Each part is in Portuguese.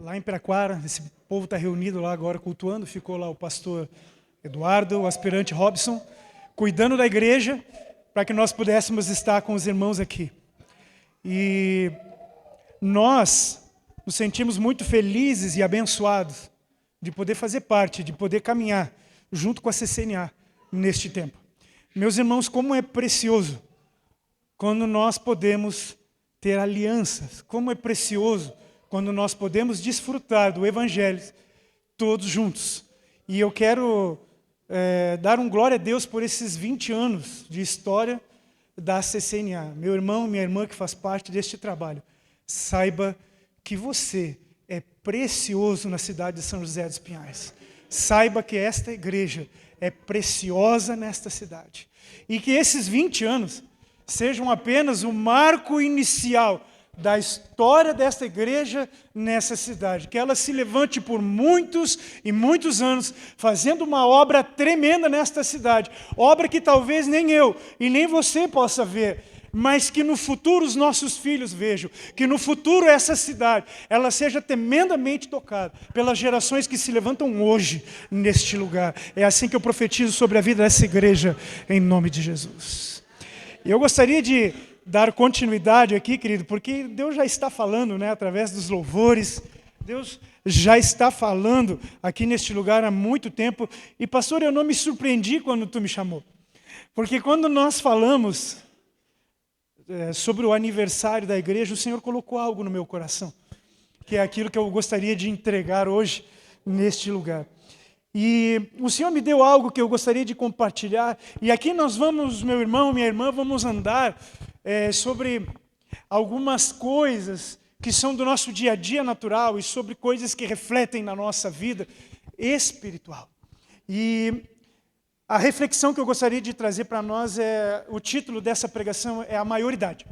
lá em Piraquara, esse povo está reunido lá agora cultuando, ficou lá o pastor Eduardo, o aspirante Robson, cuidando da igreja para que nós pudéssemos estar com os irmãos aqui. E nós nos sentimos muito felizes e abençoados de poder fazer parte, de poder caminhar junto com a CCNA neste tempo. Meus irmãos, como é precioso quando nós podemos ter alianças, como é precioso quando nós podemos desfrutar do Evangelho todos juntos. E eu quero dar um glória a Deus por esses 20 anos de história da CCNA. Meu irmão e minha irmã que faz parte deste trabalho, saiba que você é precioso na cidade de São José dos Pinhais. Saiba que esta igreja é preciosa nesta cidade. E que esses 20 anos sejam apenas o marco inicial da história desta igreja nessa cidade. Que ela se levante por muitos e muitos anos, fazendo uma obra tremenda nesta cidade. Obra que talvez nem eu e nem você possa ver, mas que no futuro os nossos filhos vejam. Que no futuro essa cidade, ela seja tremendamente tocada pelas gerações que se levantam hoje neste lugar. É assim que eu profetizo sobre a vida dessa igreja, em nome de Jesus. Eu gostaria de dar continuidade aqui, querido, porque Deus já está falando, né, através dos louvores. Deus já está falando aqui neste lugar há muito tempo. E, pastor, eu não me surpreendi quando tu me chamou. Porque quando nós falamos sobre o aniversário da igreja, o Senhor colocou algo no meu coração, que é aquilo que eu gostaria de entregar hoje neste lugar. E o Senhor me deu algo que eu gostaria de compartilhar. E aqui nós vamos, meu irmão, minha irmã, vamos andar sobre algumas coisas que são do nosso dia a dia natural e sobre coisas que refletem na nossa vida espiritual. E a reflexão que eu gostaria de trazer para nós o título dessa pregação é a maioridade.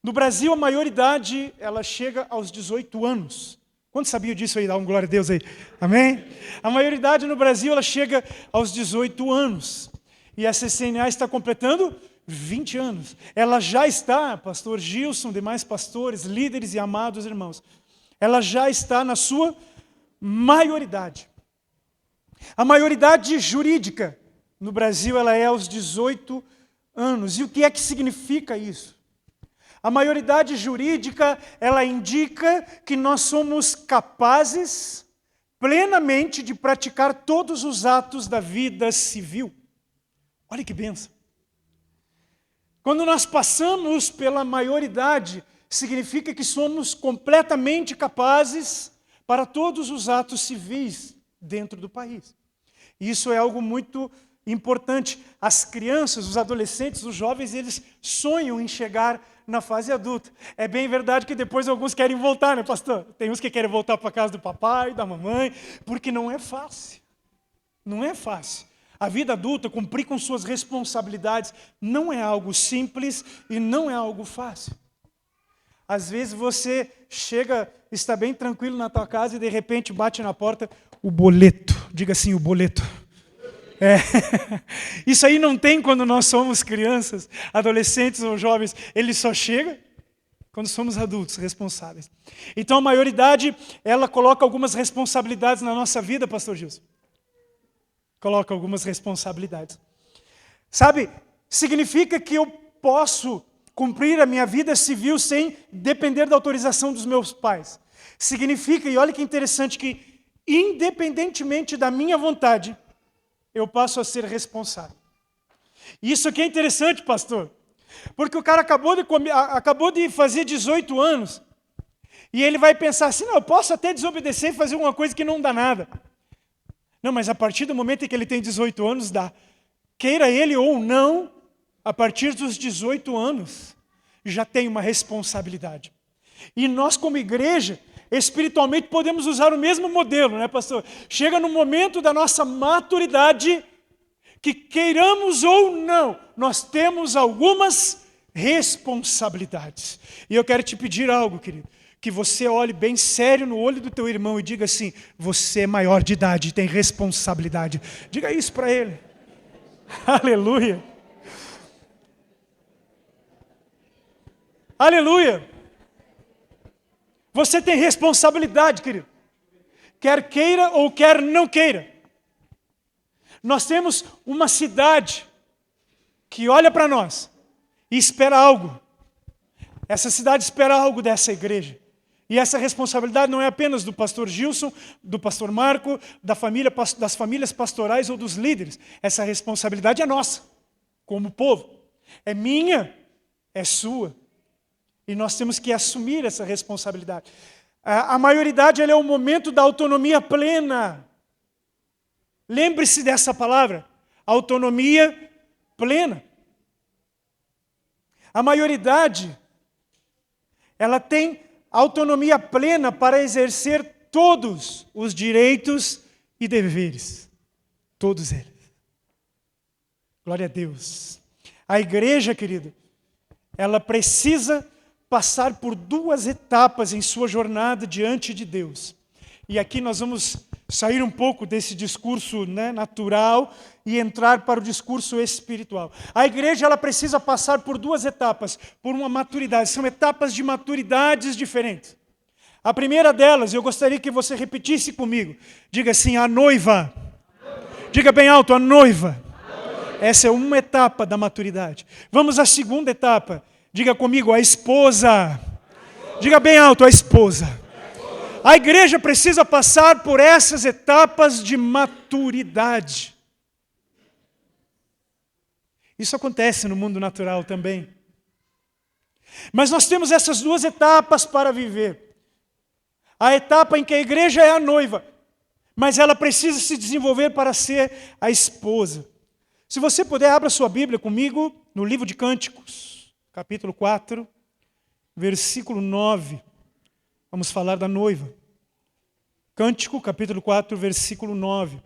No Brasil, a maioridade, ela chega aos 18 anos. Quantos sabiam disso aí? Dá um glória a Deus aí. Amém? A maioridade no Brasil, ela chega aos 18 anos. E a CCNA está completando 20 anos. Ela já está, pastor Gilson, demais pastores, líderes e amados irmãos, ela já está na sua maioridade. A maioridade jurídica no Brasil, ela é aos 18 anos. E o que é que significa isso? A maioridade jurídica, ela indica que nós somos capazes plenamente de praticar todos os atos da vida civil. Olha que bênção. Quando nós passamos pela maioridade, significa que somos completamente capazes para todos os atos civis dentro do país. Isso é algo muito importante. As crianças, os adolescentes, os jovens, eles sonham em chegar na fase adulta. É bem verdade que depois alguns querem voltar, né, pastor? Tem uns que querem voltar para a casa do papai, da mamãe, porque não é fácil. Não é fácil. A vida adulta, cumprir com suas responsabilidades, não é algo simples e não é algo fácil. Às vezes você chega, está bem tranquilo na tua casa e de repente bate na porta o boleto. Diga assim, o boleto. Isso aí não tem quando nós somos crianças, adolescentes ou jovens. Ele só chega quando somos adultos responsáveis. Então a maioridade, ela coloca algumas responsabilidades na nossa vida, pastor Gilson. Coloca algumas responsabilidades. Sabe, significa que eu posso cumprir a minha vida civil sem depender da autorização dos meus pais. Significa, e olha que interessante, que independentemente da minha vontade, eu passo a ser responsável. Isso aqui é interessante, pastor, porque o cara acabou de fazer 18 anos e ele vai pensar assim, não, eu posso até desobedecer e fazer uma coisa que não dá nada. Não, mas a partir do momento em que ele tem 18 anos, dá. Queira ele ou não, a partir dos 18 anos, já tem uma responsabilidade. E nós, como igreja, espiritualmente podemos usar o mesmo modelo, né, pastor? Chega no momento da nossa maturidade, que queiramos ou não, nós temos algumas responsabilidades. E eu quero te pedir algo, querido, que você olhe bem sério no olho do teu irmão e diga assim, você é maior de idade, tem responsabilidade. Diga isso para ele. Aleluia. Aleluia. Você tem responsabilidade, querido. Quer queira ou quer não queira. Nós temos uma cidade que olha para nós e espera algo. Essa cidade espera algo dessa igreja. E essa responsabilidade não é apenas do pastor Gilson, do pastor Marco, das famílias pastorais ou dos líderes. Essa responsabilidade é nossa, como povo. É minha, é sua. E nós temos que assumir essa responsabilidade. A maioridade é o momento da autonomia plena. Lembre-se dessa palavra, autonomia plena. A maioridade, ela tem autonomia plena para exercer todos os direitos e deveres. Todos eles. Glória a Deus. A igreja, querido, ela precisa passar por duas etapas em sua jornada diante de Deus. E aqui nós vamos sair um pouco desse discurso, natural e entrar para o discurso espiritual. A igreja ela precisa passar por duas etapas, por uma maturidade. São etapas de maturidades diferentes. A primeira delas, eu gostaria que você repetisse comigo. Diga assim, a noiva. Diga bem alto, a noiva. Essa é uma etapa da maturidade. Vamos à segunda etapa. Diga comigo, a esposa. Diga bem alto, a esposa. A igreja precisa passar por essas etapas de maturidade. Isso acontece no mundo natural também. Mas nós temos essas duas etapas para viver. A etapa em que a igreja é a noiva, mas ela precisa se desenvolver para ser a esposa. Se você puder, abra sua Bíblia comigo no livro de Cânticos, capítulo 4, versículo 9. Vamos falar da noiva. Cântico, capítulo 4, versículo 9.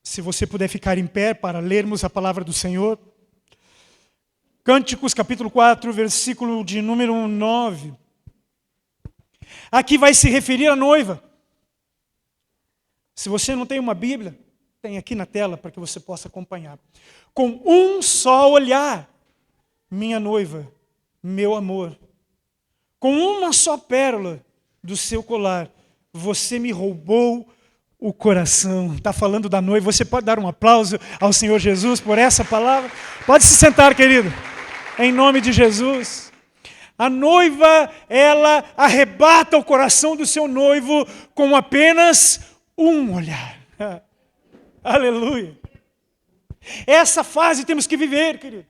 Se você puder ficar em pé para lermos a palavra do Senhor. Cânticos, capítulo 4, versículo de número 9. Aqui vai se referir à noiva. Se você não tem uma Bíblia, tem aqui na tela para que você possa acompanhar. Com um só olhar, minha noiva, meu amor, com uma só pérola do seu colar, você me roubou o coração. Está falando da noiva. Você pode dar um aplauso ao Senhor Jesus por essa palavra? Pode se sentar, querido. Em nome de Jesus. A noiva, ela arrebata o coração do seu noivo com apenas um olhar. Aleluia. Essa fase temos que viver, querido.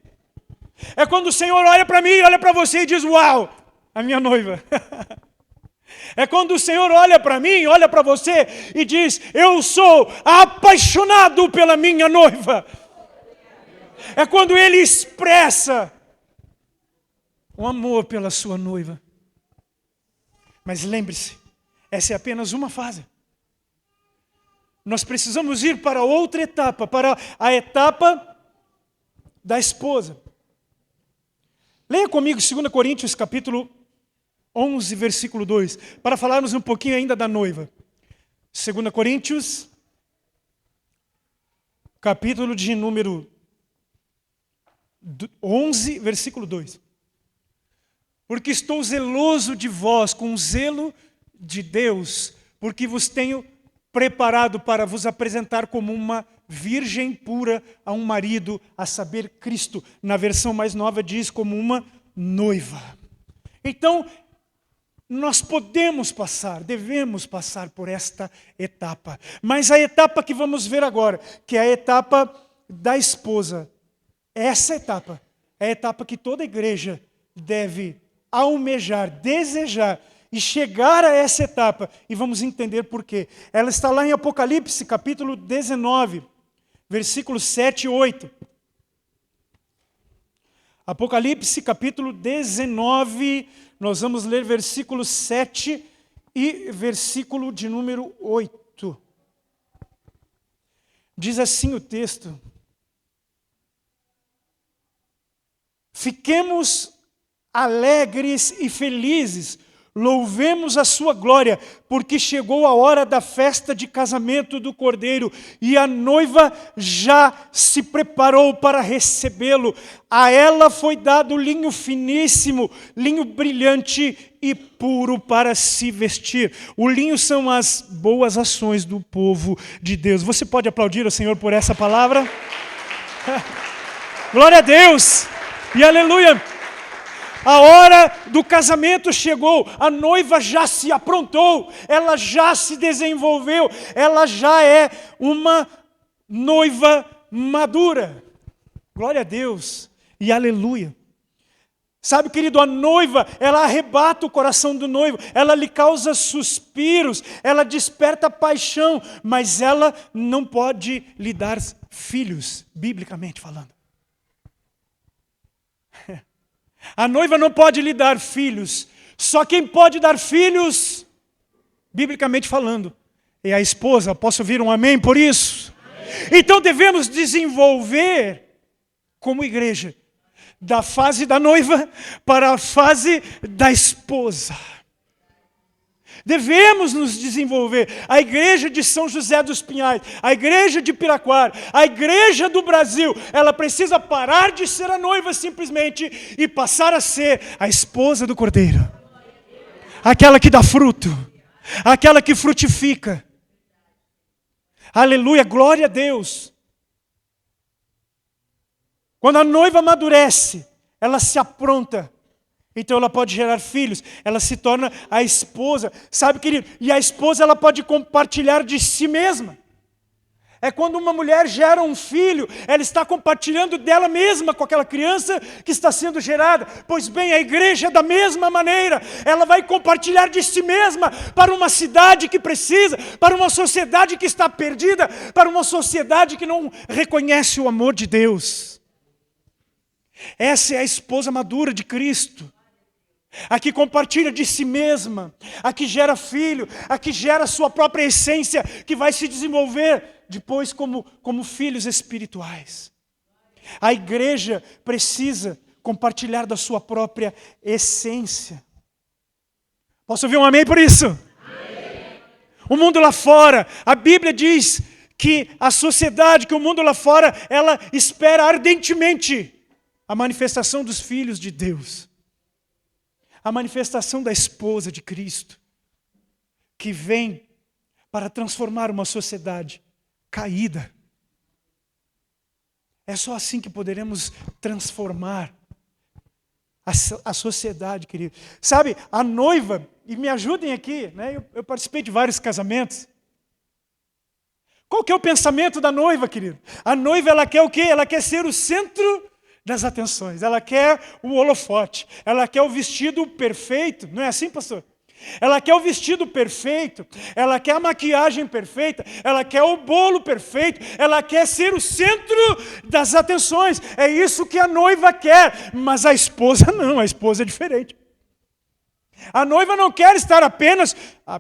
É quando o Senhor olha para mim, olha para você e diz, uau, a minha noiva. É quando o Senhor olha para mim, olha para você e diz, eu sou apaixonado pela minha noiva. É quando Ele expressa o amor pela sua noiva. Mas lembre-se, essa é apenas uma fase. Nós precisamos ir para outra etapa, para a etapa da esposa. Leia comigo 2 Coríntios, capítulo 11, versículo 2, para falarmos um pouquinho ainda da noiva. 2 Coríntios, capítulo de número 11, versículo 2. Porque estou zeloso de vós, com o zelo de Deus, porque vos tenho preparado para vos apresentar como uma virgem pura a um marido, a saber, Cristo. Na versão mais nova diz como uma noiva. Então, nós podemos passar, devemos passar por esta etapa. Mas a etapa que vamos ver agora, que é a etapa da esposa, essa etapa é a etapa que toda igreja deve almejar, desejar e chegar a essa etapa. E vamos entender por quê. Ela está lá em Apocalipse, capítulo 19, versículos 7 e 8. Apocalipse, capítulo 19, nós vamos ler versículo 7 e versículo de número 8. Diz assim o texto: fiquemos alegres e felizes Louvemos a sua glória, porque chegou a hora da festa de casamento do Cordeiro, e a noiva já se preparou para recebê-lo. A ela foi dado linho finíssimo, linho brilhante e puro para se vestir. O linho são as boas ações do povo de Deus. Você pode aplaudir o Senhor por essa palavra? Glória a Deus e aleluia! A hora do casamento chegou, a noiva já se aprontou, ela já se desenvolveu, ela já é uma noiva madura. Glória a Deus e aleluia. Sabe, querido, a noiva, ela arrebata o coração do noivo, ela lhe causa suspiros, ela desperta paixão, mas ela não pode lhe dar filhos, biblicamente falando. A noiva não pode lhe dar filhos. Só quem pode dar filhos, biblicamente falando, é a esposa. Posso ouvir um amém por isso? Amém. Então devemos desenvolver, como igreja, da fase da noiva para a fase da esposa. Devemos nos desenvolver. A igreja de São José dos Pinhais, a igreja de Piraquara, a igreja do Brasil, ela precisa parar de ser a noiva simplesmente e passar a ser a esposa do Cordeiro. Aquela que dá fruto, aquela que frutifica. Aleluia, glória a Deus. Quando a noiva amadurece, ela se apronta. Então ela pode gerar filhos, ela se torna a esposa. Sabe, querido? E a esposa, ela pode compartilhar de si mesma. É quando uma mulher gera um filho, ela está compartilhando dela mesma com aquela criança que está sendo gerada. Pois bem, a igreja da mesma maneira, ela vai compartilhar de si mesma para uma cidade que precisa, para uma sociedade que está perdida, para uma sociedade que não reconhece o amor de Deus. Essa é a esposa madura de Cristo. A que compartilha de si mesma, a que gera filho, a que gera sua própria essência, que vai se desenvolver depois como filhos espirituais. A igreja precisa compartilhar da sua própria essência. Posso ouvir um amém por isso? Amém. O mundo lá fora, a Bíblia diz que a sociedade, que o mundo lá fora, ela espera ardentemente a manifestação dos filhos de Deus. A manifestação da esposa de Cristo, que vem para transformar uma sociedade caída. É só assim que poderemos transformar a sociedade, querido. Sabe, a noiva, e me ajudem aqui, né? Eu participei de vários casamentos. Qual que é o pensamento da noiva, querido? A noiva, ela quer o quê? Ela quer ser o centro das atenções, ela quer o holofote, ela quer o vestido perfeito, não é assim, pastor? Ela quer o vestido perfeito, ela quer a maquiagem perfeita, ela quer o bolo perfeito, ela quer ser o centro das atenções. É isso que a noiva quer, mas a esposa não, a esposa é diferente. A noiva não quer estar apenas, a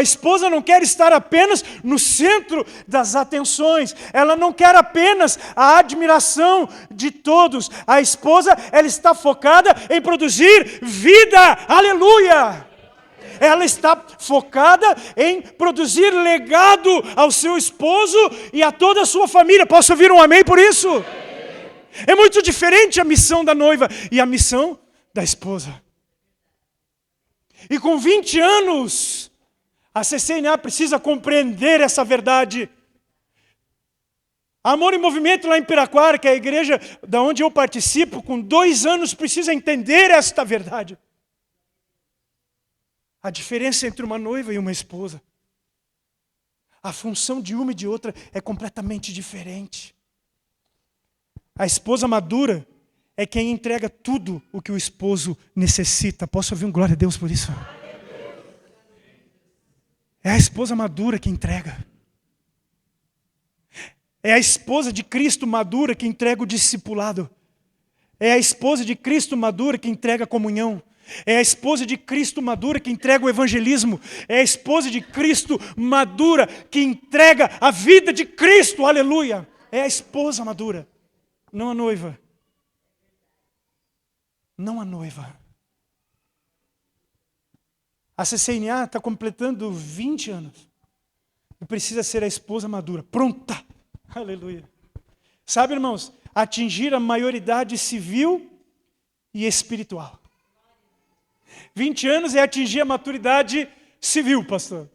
esposa não quer estar apenas no centro das atenções. Ela não quer apenas a admiração de todos. A esposa, ela está focada em produzir vida. Aleluia! Ela está focada em produzir legado ao seu esposo e a toda a sua família. Posso ouvir um amém por isso? É muito diferente a missão da noiva e a missão da esposa. E com 20 anos, a CCNA precisa compreender essa verdade. Amor em Movimento lá em Piraquara, que é a igreja da onde eu participo, com 2 anos precisa entender esta verdade. A diferença entre uma noiva e uma esposa. A função de uma e de outra é completamente diferente. A esposa madura é quem entrega tudo o que o esposo necessita. Posso ouvir um glória a Deus por isso? É a esposa madura que entrega. É a esposa de Cristo madura que entrega o discipulado. É a esposa de Cristo madura que entrega a comunhão. É a esposa de Cristo madura que entrega o evangelismo. É a esposa de Cristo madura que entrega a vida de Cristo. Aleluia! É a esposa madura, não a noiva. Não a noiva. A CCNA está completando 20 anos. E precisa ser a esposa madura, pronta. Aleluia. Sabe, irmãos, atingir a maioridade civil e espiritual. 20 anos é atingir a maturidade civil, pastor.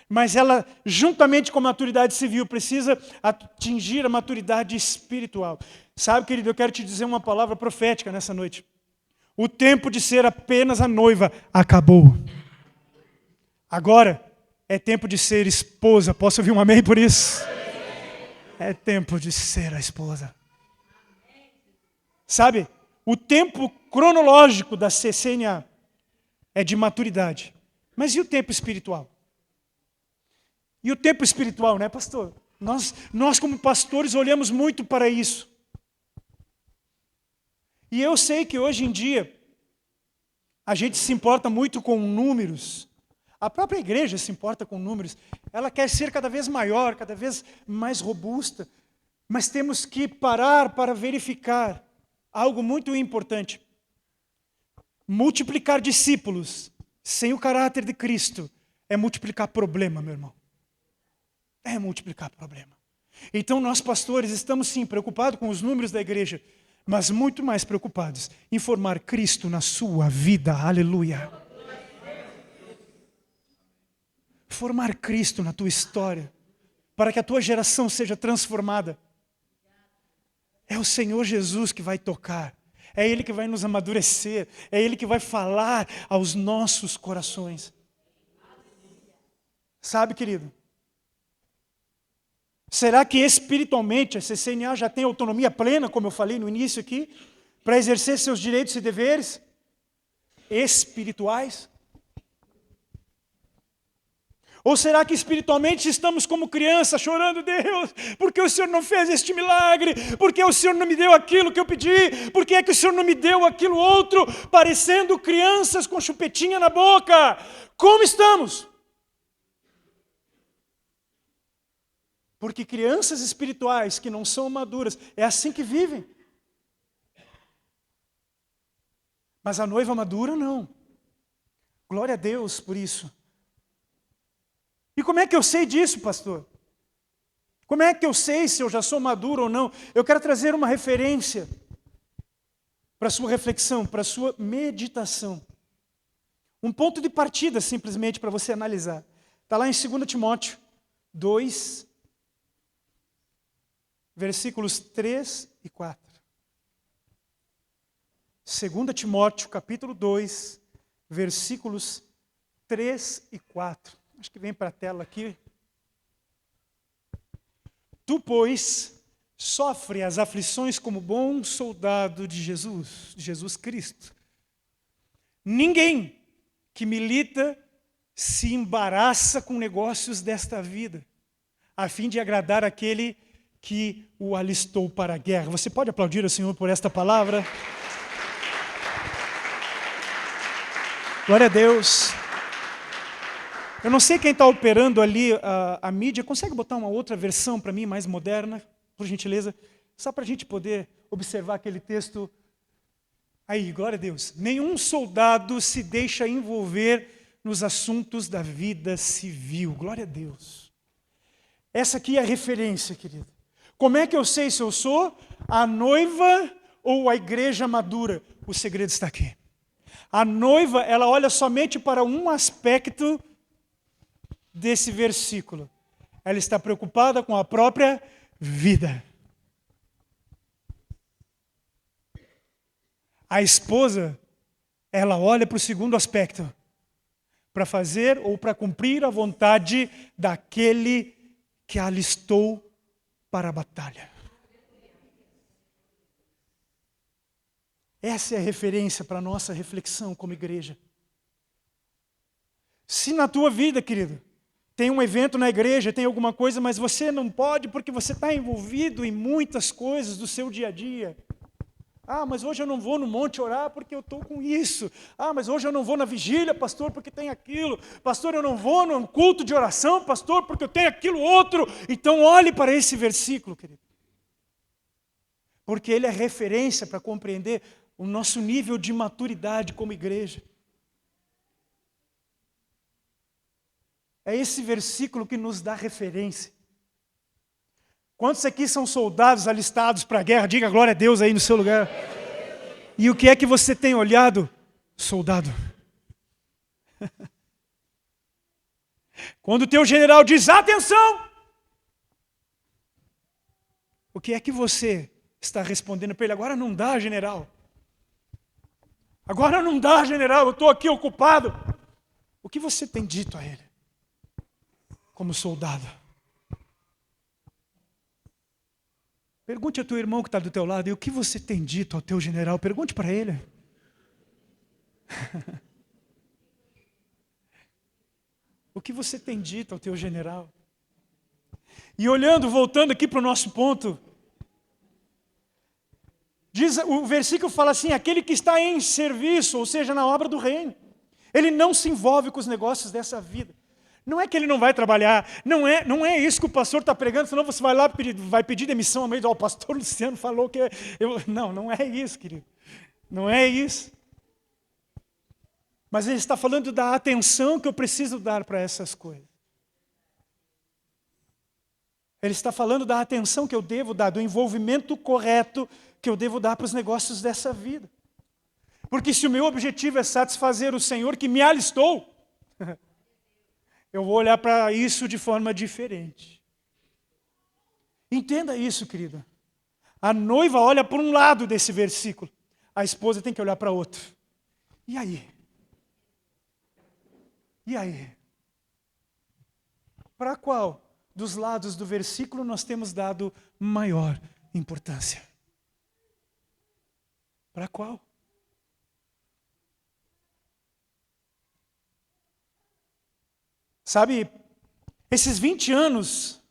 Mas ela, juntamente com a maturidade civil, precisa atingir a maturidade espiritual. Sabe, querido, eu quero te dizer uma palavra profética nessa noite. O tempo de ser apenas a noiva acabou. Agora é tempo de ser esposa. Posso ouvir um amém por isso? É tempo de ser a esposa. Sabe, o tempo cronológico da CCNA é de maturidade. Mas e o tempo espiritual? E o tempo espiritual, né, pastor? Nós como pastores olhamos muito para isso. E eu sei que hoje em dia a gente se importa muito com números. A própria igreja se importa com números. Ela quer ser cada vez maior, cada vez mais robusta. Mas temos que parar para verificar algo muito importante. Multiplicar discípulos sem o caráter de Cristo é multiplicar problema, meu irmão. É multiplicar problema. Então nós pastores estamos sim preocupados com os números da igreja, mas muito mais preocupados em formar Cristo na sua vida. Aleluia. Formar Cristo na tua história, para que a tua geração seja transformada. É o Senhor Jesus que vai tocar. É Ele que vai nos amadurecer. É Ele que vai falar aos nossos corações. Sabe, querido? Será que espiritualmente a CCNA já tem autonomia plena, como eu falei no início aqui, para exercer seus direitos e deveres espirituais? Ou será que espiritualmente estamos como criança chorando, Deus, porque o Senhor não fez este milagre? Porque o Senhor não me deu aquilo que eu pedi? Por que é que o Senhor não me deu aquilo outro? Parecendo crianças com chupetinha na boca. Como estamos? Porque crianças espirituais que não são maduras, é assim que vivem. Mas a noiva madura, não. Glória a Deus por isso. E como é que eu sei disso, pastor? Como é que eu sei se eu já sou maduro ou não? Eu quero trazer uma referência para a sua reflexão, para a sua meditação. Um ponto de partida, simplesmente, para você analisar. Está lá em 2 Timóteo 2, versículos 3 e 4. 2 Timóteo, capítulo 2, versículos 3 e 4. Acho que vem para a tela aqui. Tu, pois, sofre as aflições como bom soldado de Jesus Cristo. Ninguém que milita se embaraça com negócios desta vida, a fim de agradar aquele que o alistou para a guerra. Você pode aplaudir o Senhor por esta palavra? Glória a Deus. Eu não sei quem está operando ali a mídia. Consegue botar uma outra versão para mim, mais moderna, por gentileza? Só para a gente poder observar aquele texto. Aí, glória a Deus. Nenhum soldado se deixa envolver nos assuntos da vida civil. Glória a Deus. Essa aqui é a referência, querido. Como é que eu sei se eu sou a noiva ou a igreja madura? O segredo está aqui. A noiva, ela olha somente para um aspecto desse versículo. Ela está preocupada com a própria vida. A esposa, ela olha para o segundo aspecto, para fazer ou para cumprir a vontade daquele que a alistou para a batalha. Essa é a referência para a nossa reflexão como igreja. Se na tua vida, querido, tem um evento na igreja, tem alguma coisa, mas você não pode porque você está envolvido em muitas coisas do seu dia a dia. Ah, mas hoje eu não vou no monte orar porque eu estou com isso. Ah, mas hoje eu não vou na vigília, pastor, porque tem aquilo. Pastor, eu não vou num culto de oração, pastor, porque eu tenho aquilo outro. Então olhe para esse versículo, querido. Porque ele é referência para compreender o nosso nível de maturidade como igreja. É esse versículo que nos dá referência. Quantos aqui são soldados alistados para a guerra? Diga glória a Deus aí no seu lugar. E o que é que você tem olhado? Soldado. Quando o teu general diz, atenção! O que é que você está respondendo para ele? Agora não dá, general. Agora não dá, general, eu estou aqui ocupado. O que você tem dito a ele? Como soldado. Pergunte ao teu irmão que está do teu lado, e o que você tem dito ao teu general? Pergunte para ele. O que você tem dito ao teu general? E olhando, voltando aqui para o nosso ponto, o versículo fala assim, aquele que está em serviço, ou seja, na obra do reino, ele não se envolve com os negócios dessa vida. Não é que ele não vai trabalhar, não é isso que o pastor está pregando, senão você vai lá vai pedir demissão ao meio do... O pastor Luciano falou que... Não é isso, querido. Não é isso. Mas ele está falando da atenção que eu preciso dar para essas coisas. Ele está falando da atenção que eu devo dar, do envolvimento correto que eu devo dar para os negócios dessa vida. Porque se o meu objetivo é satisfazer o Senhor que me alistou, eu vou olhar para isso de forma diferente. Entenda isso, querida. A noiva olha por um lado desse versículo, a esposa tem que olhar para outro. E aí? E aí? Para qual dos lados do versículo nós temos dado maior importância? Para qual? Sabe, esses 20 anos,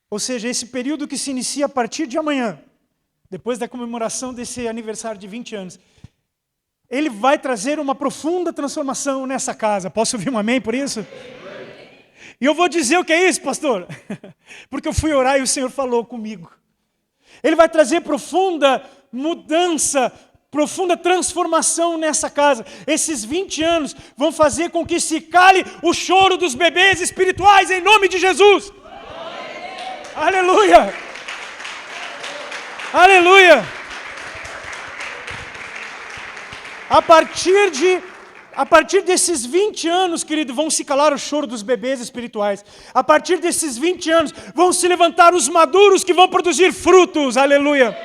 ou seja, esse período que se inicia a partir de amanhã, depois da comemoração desse aniversário de 20 anos, ele vai trazer uma profunda transformação nessa casa. Posso ouvir um amém por isso? E eu vou dizer o que é isso, pastor? Porque eu fui orar e o Senhor falou comigo. Ele vai trazer profunda mudança, profunda transformação nessa casa. Esses 20 anos vão fazer com que se cale o choro dos bebês espirituais em nome de Jesus. Aleluia! Aleluia! A partir desses 20 anos, querido, vão se calar o choro dos bebês espirituais. A partir desses 20 anos, vão se levantar os maduros que vão produzir frutos. Aleluia!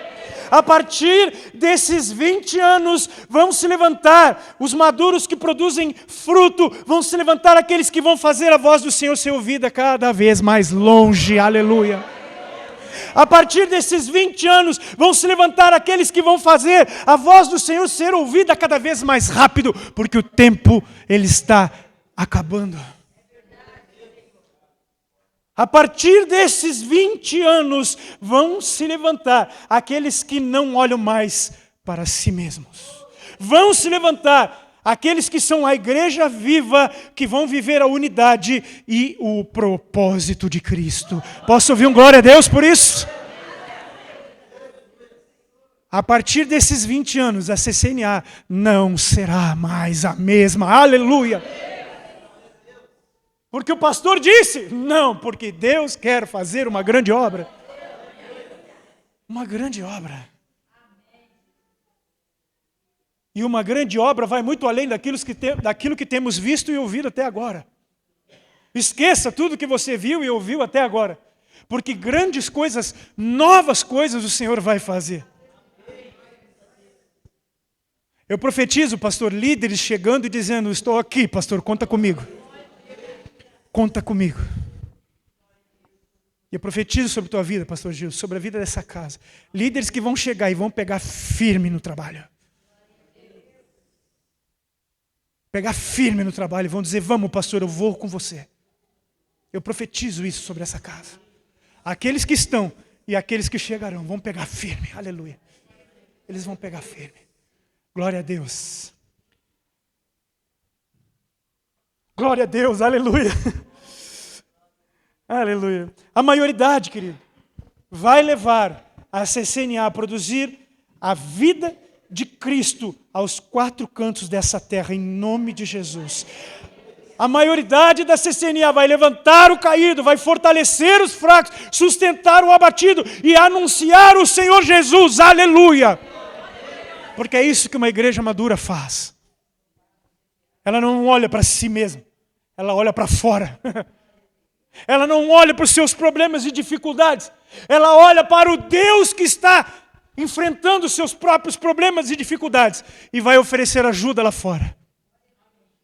A partir desses 20 anos, vão se levantar os maduros que produzem fruto, vão se levantar aqueles que vão fazer a voz do Senhor ser ouvida cada vez mais longe. Aleluia! A partir desses 20 anos, vão se levantar aqueles que vão fazer a voz do Senhor ser ouvida cada vez mais rápido, porque o tempo, ele está acabando. A partir desses 20 anos, vão se levantar aqueles que não olham mais para si mesmos. Vão se levantar aqueles que são a igreja viva, que vão viver a unidade e o propósito de Cristo. Posso ouvir um glória a Deus por isso? A partir desses 20 anos, a CCNA não será mais a mesma. Aleluia! Porque o pastor disse? Não, porque Deus quer fazer uma grande obra. Uma grande obra. E uma grande obra vai muito além daquilo que temos visto e ouvido até agora. Esqueça tudo que você viu e ouviu até agora. Porque grandes coisas, novas coisas o Senhor vai fazer. Eu profetizo, pastor, líderes chegando e dizendo, estou aqui, pastor, conta comigo. Conta comigo. E eu profetizo sobre a tua vida, pastor Gil, sobre a vida dessa casa. Líderes que vão chegar e vão pegar firme no trabalho. Pegar firme no trabalho e vão dizer, vamos pastor, eu vou com você. Eu profetizo isso sobre essa casa. Aqueles que estão e aqueles que chegarão vão pegar firme, aleluia. Eles vão pegar firme. Glória a Deus. Glória a Deus, aleluia. Aleluia. A maioridade, querido, vai levar a CCNA a produzir a vida de Cristo aos 4 cantos dessa terra, em nome de Jesus. A maioridade da CCNA vai levantar o caído, vai fortalecer os fracos, sustentar o abatido e anunciar o Senhor Jesus. Aleluia! Porque é isso que uma igreja madura faz. Ela não olha para si mesma, ela olha para fora. Ela não olha para os seus problemas e dificuldades, ela olha para o Deus que está enfrentando os seus próprios problemas e dificuldades e vai oferecer ajuda lá fora.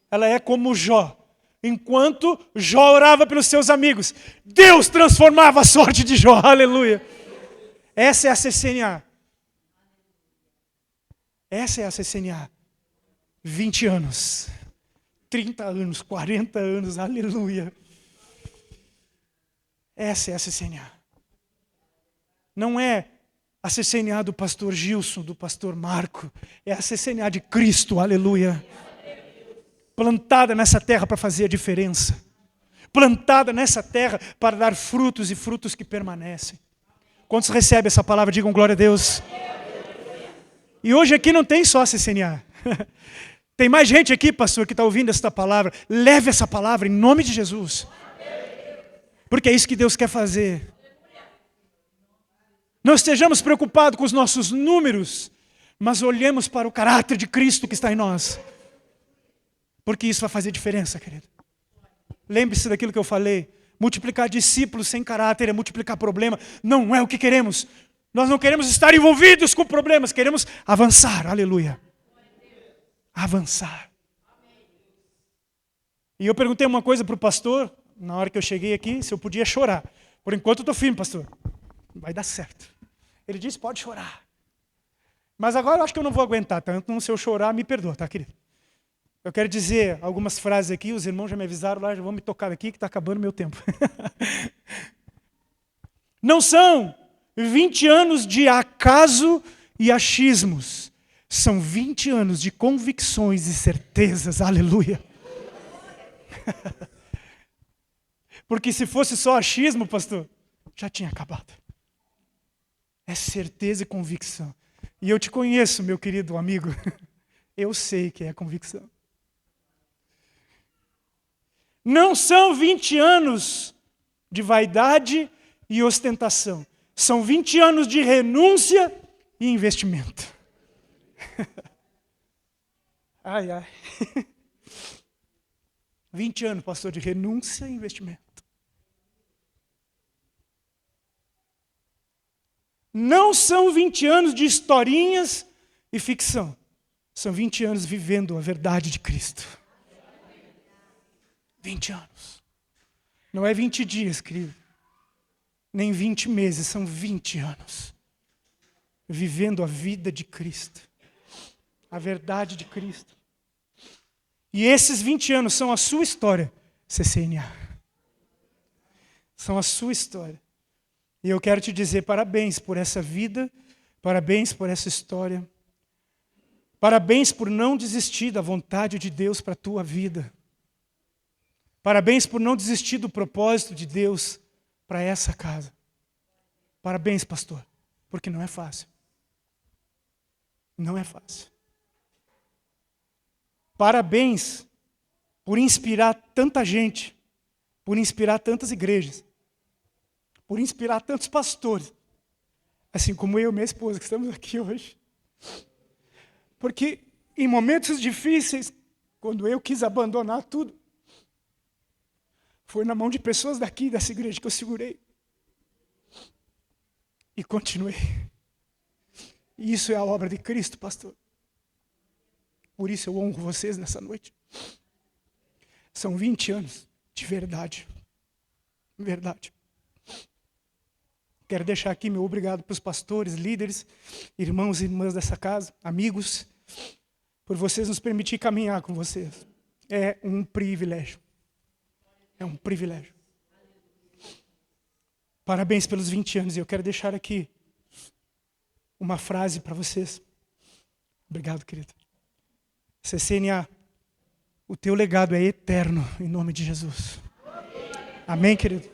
Ela é como Jó. Enquanto Jó orava pelos seus amigos, Deus transformava a sorte de Jó. Aleluia. Essa é a CCNA. Essa é a CCNA. 20 anos, 30 anos, 40 anos, aleluia. Essa é a CCNA. Não é a CCNA do pastor Gilson, do pastor Marco. É a CCNA de Cristo, aleluia. Plantada nessa terra para fazer a diferença. Plantada nessa terra para dar frutos e frutos que permanecem. Quantos recebem essa palavra, digam glória a Deus. E hoje aqui não tem só a CCNA. Tem mais gente aqui, pastor, que está ouvindo esta palavra. Leve essa palavra em nome de Jesus. Porque é isso que Deus quer fazer. Não estejamos preocupados com os nossos números, mas olhemos para o caráter de Cristo que está em nós. Porque isso vai fazer diferença, querido. Lembre-se daquilo que eu falei. Multiplicar discípulos sem caráter é multiplicar problema. Não é o que queremos. Nós não queremos estar envolvidos com problemas. Queremos avançar. Aleluia. Avançar. E eu perguntei uma coisa para o pastor, na hora que eu cheguei aqui, se eu podia chorar. Por enquanto eu estou firme, pastor. Vai dar certo. Ele disse, pode chorar. Mas agora eu acho que eu não vou aguentar tanto. Então, se eu chorar, me perdoa, tá, querido? Eu quero dizer algumas frases aqui, os irmãos já me avisaram lá, já vão me tocar aqui que está acabando meu tempo. Não são 20 anos de acaso e achismos. São 20 anos de convicções e certezas. Aleluia. Porque se fosse só achismo, pastor, já tinha acabado. É certeza e convicção. E eu te conheço, meu querido amigo. Eu sei que é convicção. Não são 20 anos de vaidade e ostentação. São 20 anos de renúncia e investimento. Ai, ai. 20 anos, pastor, de renúncia e investimento. Não são 20 anos de historinhas e ficção. São 20 anos vivendo a verdade de Cristo. 20 anos. Não é 20 dias, querido. Nem 20 meses, são 20 anos. Vivendo a vida de Cristo. A verdade de Cristo. E esses 20 anos são a sua história, CCNA. São a sua história. E eu quero te dizer parabéns por essa vida, parabéns por essa história. Parabéns por não desistir da vontade de Deus para a tua vida. Parabéns por não desistir do propósito de Deus para essa casa. Parabéns, pastor, porque não é fácil. Não é fácil. Parabéns por inspirar tanta gente, por inspirar tantas igrejas, por inspirar tantos pastores, assim como eu e minha esposa que estamos aqui hoje. Porque em momentos difíceis, quando eu quis abandonar tudo, foi na mão de pessoas daqui, dessa igreja, que eu segurei. E continuei. E isso é a obra de Cristo, pastor. Por isso eu honro vocês nessa noite. São 20 anos de verdade. Verdade. Quero deixar aqui meu obrigado para os pastores, líderes, irmãos e irmãs dessa casa, amigos, por vocês nos permitir caminhar com vocês. É um privilégio. É um privilégio. Parabéns pelos 20 anos. E eu quero deixar aqui uma frase para vocês. Obrigado, querido. CCNA, o teu legado é eterno, em nome de Jesus. Amém, querido?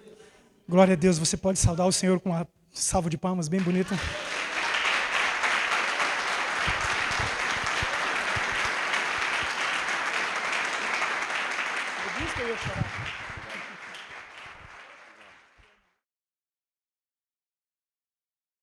Glória a Deus. Você pode saudar o Senhor com uma salva de palmas bem bonita. Eu disse que Deus,